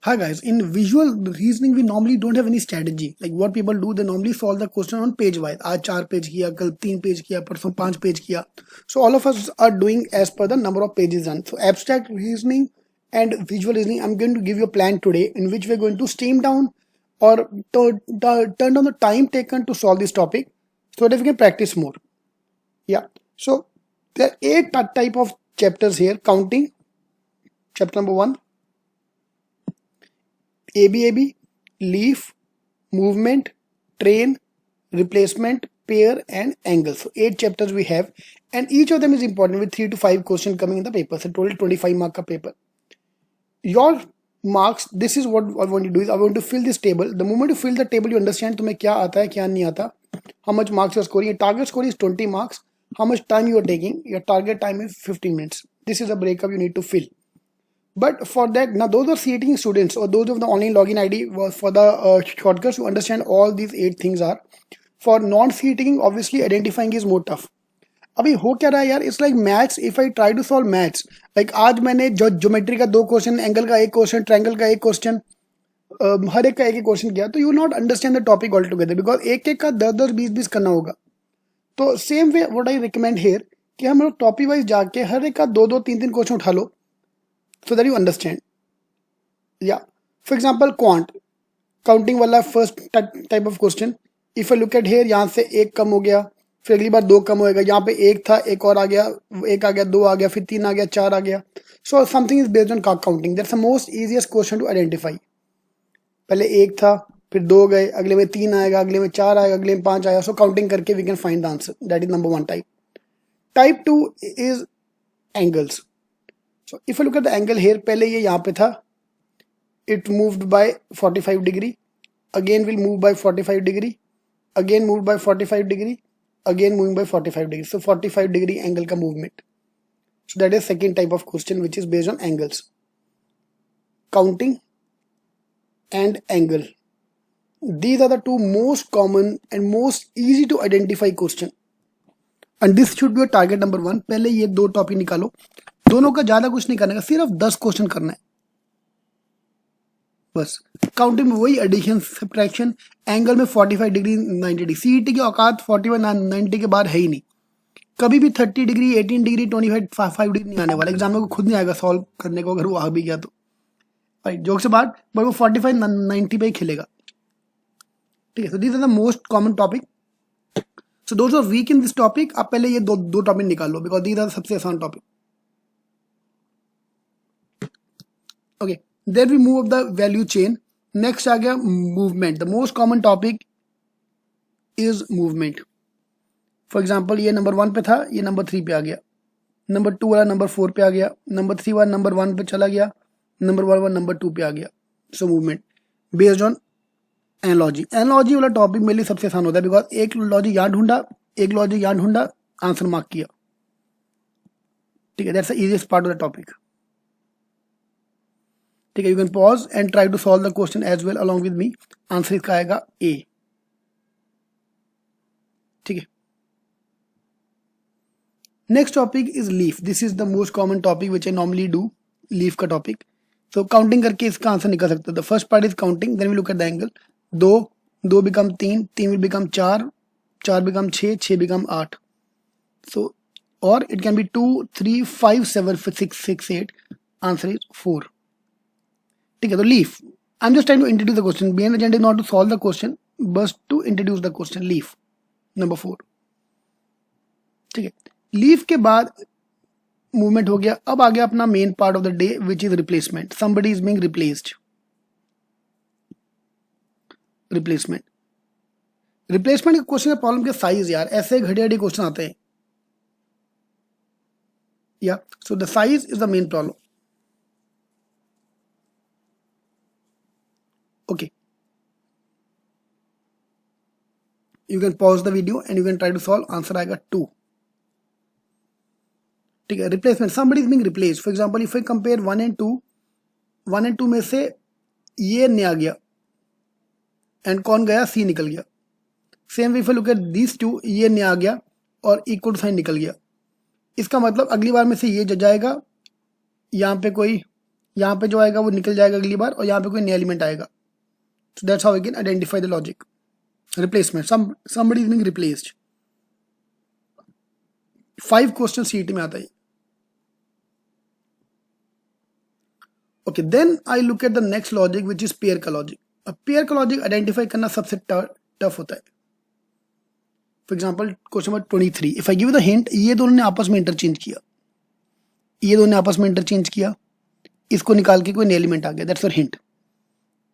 Hi guys, in visual reasoning we normally don't have any strategy. Like what people do, they normally solve the question on page wise. आज 4 page किया, कल 3 page किया, परसों 5 page किया. So all of us are doing as per the number of pages done. So abstract reasoning and visual reasoning, I'm going to give you a plan today in which we're going to stream down or turn down the time taken to solve this topic so that we can practice more. Yeah. So there are 8 type of chapters here. Counting, chapter number 1. ABAB, leaf, movement, train, replacement, pair and angle. So 8 chapters we have and each of them is important with 3 to 5 questions coming in the paper. So total 25 mark ka paper. Your marks, this is what I want to do is I want to fill this table. The moment you fill the table, you understand तुम्हें क्या आता है क्या नहीं आता. How much marks you are scoring. Your target score is 20 marks. How much time you are taking? Your target time is 15 minutes. This is a breakup you need to fill. But for that, now those are CET students or those of the online login ID was for the shortcuts to understand all these 8 things are. For non-CET, obviously identifying is more tough. अभी हो क्या रहा है यार, it's like maths. If I try to solve maths, like आज मैंने geometry का 2 question, angle का 1 क्वेश्चन, ट्रायंगल का 1 क्वेश्चन, हर एक का 1 क्वेश्चन किया, तो you not understand the topic all together because एक का 10-10, 20-20 करना होगा. तो same way what I recommend here कि हम लोग टॉपिक वाइज जाके हर एक का 2-2, 3-3 क्वेश्चन उठा लो so that you understand. Yeah, for example quant counting वाला first type of question. If I look at here, यहाँ से 1 कम हो गया, फिर अगली बार 2 कम होएगा, यहाँ पे 1 था, 1 और आ गया, 1 आ गया, 2 आ गया, फिर 3 आ गया, 4 आ गया. So something is based on counting. That's the most easiest question to identify. पहले 1 था, फिर 2 गए, अगले में 3 आएगा, अगले में 4 आएगा, अगले में 5 आएगा. So counting करके we can find the answer. That is number 1 type. Type 2 is angles. So if I look at the angle here, पहले ये यहाँ पे था, it moved by 45 degree, again will move by 45 degree, again move by 45 degree, again moving by 45 degree. So 45 degree angle का movement. So that is second type of question which is based on angles. Counting and angle. These are the 2 most common and most easy to identify question. And this should be your target number 1. पहले ये 2 topic निकालो. दोनों का ज्यादा कुछ नहीं करने का, सिर्फ 10 क्वेश्चन करना है बस. काउंटिंग में वही एडिशन सब्ट्रैक्शन, एंगल में 45 डिग्री 90 डिग्री. सीईटी की औकात 41 90 के बाद है ही नहीं. कभी भी 30 डिग्री 18 डिग्री 25 डिग्री नहीं आने वाला. एग्जाम में खुद नहीं आएगा सॉल्व करने को, अगर वो आ भी गया तो राइट जोक से बात, बट वो 45 90 पे ही खेलेगा. ठीक है. So this are the most common topic. So those are weak in this topic, आप पहले ये दो टॉपिक निकाल लो बिकॉज दीज आर सबसे आसान topic. Okay, then we move up the value chain. Next आ गया movement. The most common topic is movement. For example, ये number 1 पे था, ये number 3 पे आ गया, number 2 वाला number 4 पे आ गया, number 3 वाला number 1 पे चला गया, number 1 वाला number 2 पे आ गया. So movement based on analogy. Analogy वाला टॉपिक मेरे लिए सबसे आसान होता है बिकॉज एक लॉजिक यहाँ ढूंढा, एक लॉजिक यहाँ ढूंढा, आंसर मार्क किया. ठीक है. That's the easiest part of the topic. ठीक है. You can pause and try to solve the question as well along with me. Answer इसका आएगा ए. ठीक है. Next topic is leaf. This is the most common topic which I normally do. Leaf का topic. सो counting करके इसका answer निकल सकता है. The first part is counting, then we look at the angle. 2 become 3, 3 will become 4, 4 become 6, 6 become 8. So और it can be 2 3 5 7 6 6 8. Answer is 4. ठीक है. तो leaf, I am just trying to introduce the question. Main agenda is not to solve the question बस to introduce the question. Leaf number 4. ठीक है. Leaf के बाद movement हो गया. अब आ गया अपना main part of the day which is replacement. Somebody is being replaced. Replacement का क्वेश्चन है प्रॉब्लम के साइज. यार ऐसे घड़े क्वेश्चन आते हैं. या so the size is the main problem. Okay, you can pause the video and you can try to solve. Answer आएगा 2. ठीक है. Replacement, somebody is being replaced. For example, if I compare 1 and 2, 1 and 2 में से ये नहीं आ गया and कौन गया, C निकल गया. Same if I look at these 2, ये नहीं आ गया और इक्वल साइन निकल गया. इसका मतलब अगली बार में से ये जाएगा, यहाँ पे कोई यहाँ पे जो आएगा वो निकल जाएगा अगली बार, और यहाँ पे कोई नया एलिमेंट आएगा. So that's how we can identify the logic. Replacement. Somebody is being replaced. 5 question CET में आता है. Okay, then I look at the next logic, which is pair का logic. अब pair का logic identify करना सबसे tough होता है. For example, question number 23. If I give you the hint, ये दोनों ने आपस में इंटरचेंज किया, ये दोनों ने आपस में इंटरचेंज किया, इसको निकाल के कोई नया एलिमेंट आ गया. That's your hint.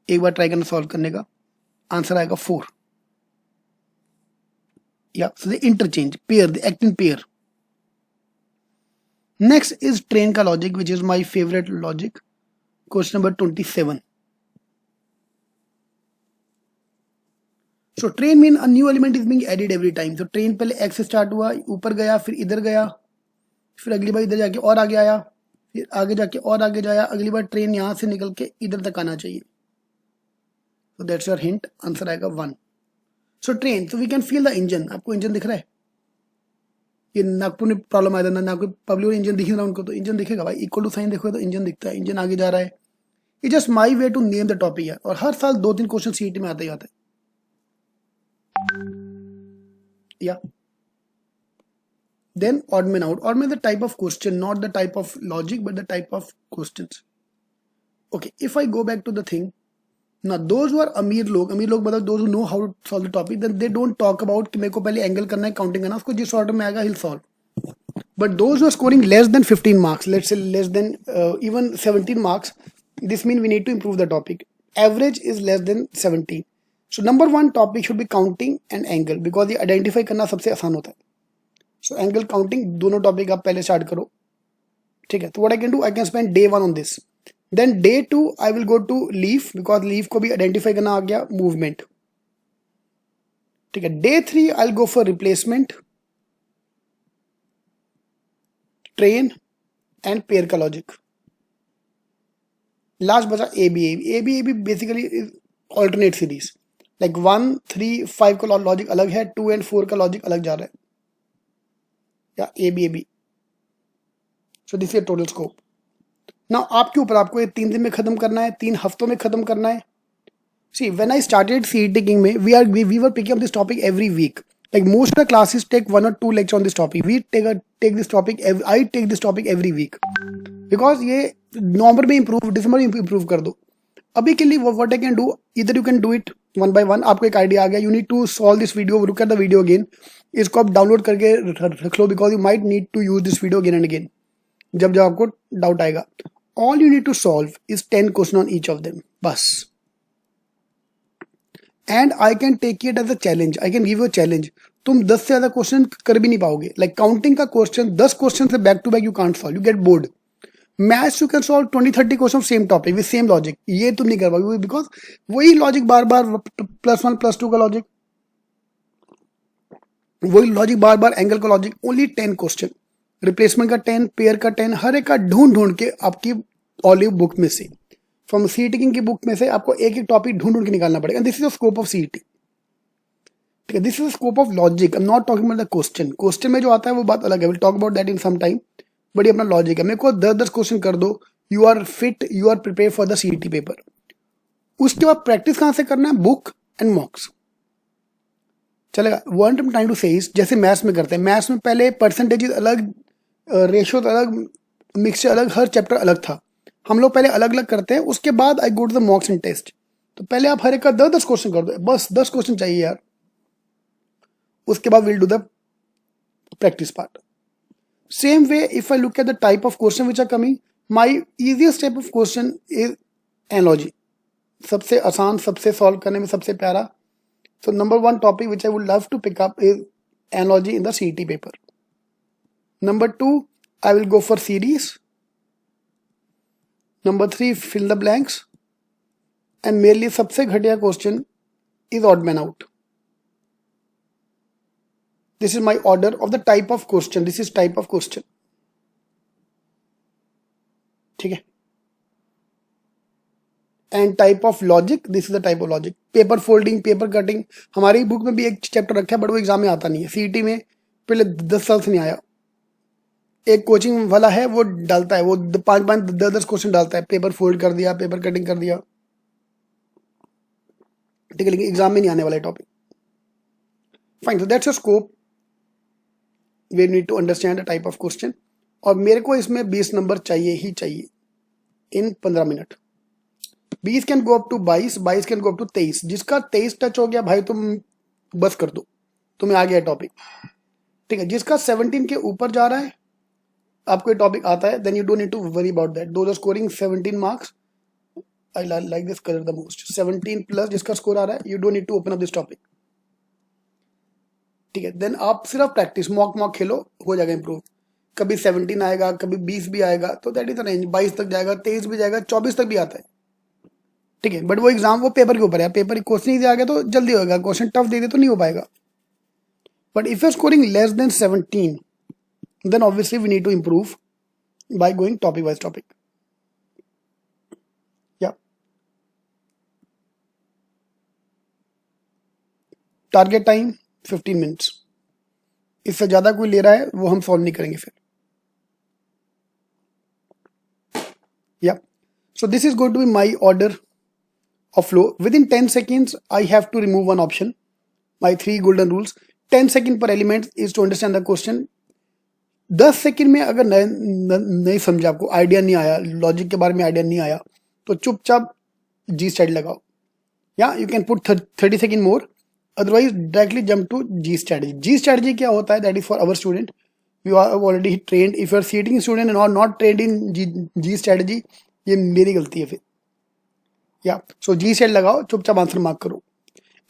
एक बार ट्राई करना सॉल्व करने का. आंसर आएगा 4. Yeah so they interchange, pair, they act in pair. Next is train का logic, which is my favourite logic. Question number 27. So train mean a new element is being added every time. तो train पहले X से start हुआ, ऊपर गया, फिर इधर गया, फिर अगली बार इधर जाके और आगे आया, फिर आगे जाके और आगे जाया, अगली बार ट्रेन यहां से निकल के इधर तक आना चाहिए. So that's your hint. Answer आएगा 1. So train, so we can feel the engine. आपको इंजन दिख रहा है? ये नागपुर में प्रॉब्लम आया था ना, नागपुर पब्लिक इंजन दिख रहा है उनको, तो इंजन दिखेगा भाई. इक्वल टू साइन देखो तो इंजन दिखता है, इंजन आगे जा रहा है. It just my way to name the topic यार. और हर साल 2-3 क्वेश्चन CET में आते ही आते हैं. या then odd man out. Odd man is the type of question, not the type of logic, but the type of questions. Okay, if I go back to the thing, now those who are अमीर लोग मतलब those who know how to solve the topic, then they don't talk about कि मेरे को पहले angle करना है, counting करना, उसको जिस ऑर्डर में आएगा he'll solve. But those who are scoring less than 15 marks, let's say less than even 17 marks, this means we need to improve the topic. Average is less than 17. So number 1 topic should be counting and angle, because ये identify करना सबसे आसान होता है. So angle, counting, दोनों topic आप पहले start करो. ठीक है. तो what I can do, I can spend day 1 on this. Then day 2 I will go to leaf, because leaf को भी identify करना आ गया, movement. ठीक है. Day 3 I'll go for replacement, train and pair का logic. लास्ट बचा ABAB basically is alternate series. Like 1, 3, 5 का logic अलग है, 2 and 4 का लॉजिक अलग जा रहा है. या ABAB. So this is a total scope. Now आपके ऊपर, आपको ये 3 दिन में खत्म करना है, 3 हफ्तों में खत्म करना है. See, when I started CET King में, we were picking up this topic every week. Like most of the classes take 1 or 2 lectures on this topic. We take this topic. I take this topic every week. Because ये नवंबर में improve, दिसंबर में improve कर दो. अभी के लिए what I can do, either you can do it one by one. आपको एक आइडिया आ गया, you need to solve this video, look at the video again. इसको आप डाउनलोड करके रख लो, because you might need to use this video again and again. जब आपको doubt आएगा. All you need to solve is 10 questions on each of them. बस. And I can take it as a challenge. I can give you a challenge. तुम 10 से ज्यादा question कर भी नहीं पाओगे. Like काउंटिंग का क्वेश्चन 10 क्वेश्चन से back to back you can't solve. You get bored. Maths you can solve 20-30 question same topic with same logic. ये तुम नहीं कर पाओगे, because वही लॉजिक बार बार, +1 +2 का लॉजिक, वही लॉजिक बार बार, एंगल का लॉजिक. ओनली 10 क्वेश्चन, रिप्लेसमेंट का 10, पेयर का 10, हर एक का ढूंढ के आपकी ऑलिव बुक में से, फ्रॉम CET की बुक में से आपको एक एक टॉपिक ढूंढ के निकालना पड़ेगा. This is the scope of CET. ठीक है. This is the scope of logic. I am not talking about the question. Question में जो आता है वो बात अलग है, will talk about that in some time. But ये अपना लॉजिक है. मेरे को 10-10 क्वेश्चन कर दो, you are fit, you are prepare for the CET paper. उसके बाद प्रैक्टिस कहां से करना है? Book and mocks. चलेगा. What I am trying to say is, जैसे मैथ्स में करते हैं, मैथ्स में पहले परसेंटेजेस अलग, रेशियो अलग, मिक्सचर अलग, हर चैप्टर अलग था. हम लोग पहले अलग अलग करते हैं, उसके बाद I go to the mocks and test. तो पहले आप हर एक का 10-10 क्वेश्चन कर दो, बस 10 क्वेश्चन चाहिए यार. उसके बाद will do the practice part. Same way if I look at the type of question which are coming, my easiest type of question is analogy. सबसे आसान, सबसे सॉल्व करने में सबसे प्यारा. So number 1 topic which I would love to pick up is analogy in the CET paper. Number 2, I will go for series. Number 3, fill the blanks. And merely सबसे घटिया question is odd man out. This is my order of the type of question. This is type of question. ठीक है. And type of logic, this is the type of logic. Paper folding, paper cutting, हमारी book में भी एक chapter रखा है, but वो exam में आता नहीं है. CET में पहले 10 साल से नहीं आया. एक कोचिंग वाला है वो डालता है, वो 5-5 10 क्वेश्चन डालता है, पेपर फोल्ड कर दिया, पेपर कटिंग कर दिया, ठीक है, लेकिन एग्जाम में नहीं आने वाला topic. Fine, so that's your scope, we need to understand the type of question. और मेरे को इसमें 20 नंबर चाहिए ही चाहिए in 15 minute. 20 can go up to 22, 22 can go up to 23। जिसका 23 टच हो गया भाई तुम बस कर दो, तुम्हें आ गया टॉपिक, ठीक है। जिसका 17 के ऊपर जा रहा है, आपको टॉपिक आता है, then you don't need to worry about that. Those are scoring 17 marks, I like this colour the most, 17 plus जिसका स्कोर आ रहा है, you don't need to open up this topic, ठीक है। देन आप सिर्फ प्रैक्टिस मॉक खेलो, हो जाएगा इंप्रूव। कभी 17 आएगा, कभी 20 भी आएगा, तो दैट इज द रेंज। 22 तक जाएगा, 23 भी जाएगा, 24 तक भी आता है, ठीक है। बट वो एग्जाम वो पेपर के ऊपर है, पेपर क्वेश्चन ही आ गया तो जल्दी होगा, क्वेश्चन टफ दे दे तो नहीं हो पाएगा। But if you are scoring less than 17, then obviously we need to improve by going topic wise topic. Yeah. Target time 15 minutes. इससे ज्यादा कोई ले रहा है वो हम सॉल्व नहीं करेंगे फिर। Yeah. So this is going to be my order of flow. Within 10 seconds, I have to remove one option. My 3 golden rules. 10 seconds per element is to understand the question. 10 second में अगर नहीं समझा, आपको idea नहीं आया, logic के बारे में आइडिया नहीं आया, तो चुपचाप जी स्टडी लगाओ, या you can put 30 second more, otherwise directly jump to G strategy. G strategy क्या होता है? That is for our student, you are already trained. If you are sitting student and are not trained in G strategy, ये मेरी गलती है फिर। या सो जी straight लगाओ, चुपचाप आंसर मार्क करो।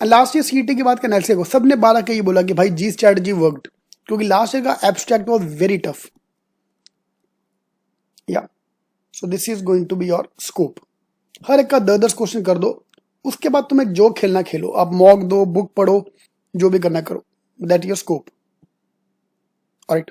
एंड लास्ट ईयर सीटी की बात करना है, सबने 12 के ये बोला कि भाई जी स्ट्रेटजी वर्कड, क्योंकि लास्ट ईयर का abstract was very tough. Yeah so this is going to be your scope. हर एक का 10 क्वेश्चन कर दो, उसके बाद तुम्हें जो खेलना खेलो, आप मॉक दो, बुक पढ़ो, जो भी करना करो, दैट योर स्कोप। ऑलराइट।